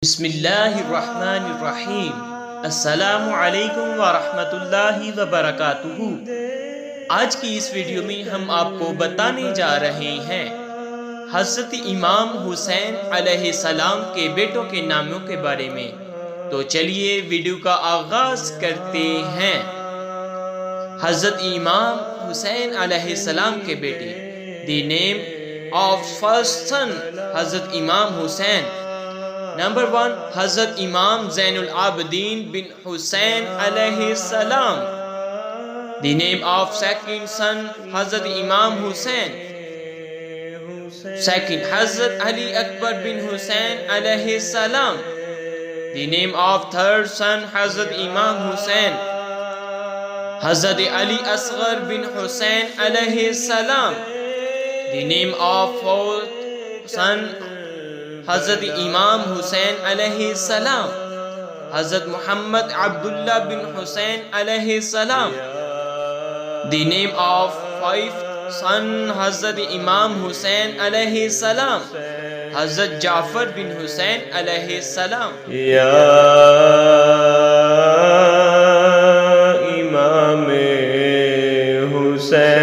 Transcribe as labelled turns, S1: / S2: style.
S1: बिस्मिल्लाहिर्रहमानिर्रहीम। अस्सलामु अलैकुम व रहमतुल्लाहि व बरकातुहू। आज की इस वीडियो में हम आपको बताने जा रहे हैं हज़रत इमाम हुसैन अलैहिस्सलाम के बेटों के नामों के बारे में। तो चलिए वीडियो का आगाज करते हैं। हज़रत इमाम हुसैन अलैहिस्सलाम के बेटे। द नेम ऑफ फर्स्ट सन हज़रत इमाम हुसैन। नंबर 1 हज़रत इमाम ज़ैनुल आबिदीन बिन हुसैन अलैहिस्सलाम। द नेम ऑफ सेकंड सन हज़रत इमाम हुसैन। सेकंड हज़रत अली अकबर बिन हुसैन अलैहिस्सलाम। द नेम ऑफ थर्ड सन हज़रत इमाम हुसैन। हज़रत अली असगर बिन हुसैन अलैहिस्सलाम। द नेम ऑफ फोर्थ सन हज़रत इमाम हुसैन अलैहिस्सलाम। हज़रत मोहम्मद अब्दुल्ला बिन हुसैन अलैहिस्सलाम। द नेम ऑफ फाइव सन हज़रत इमाम हुसैन अलैहिस्सलाम। हज़रत जाफर बिन हुसैन अलैहिस्सलाम।
S2: या इमाम हुसैन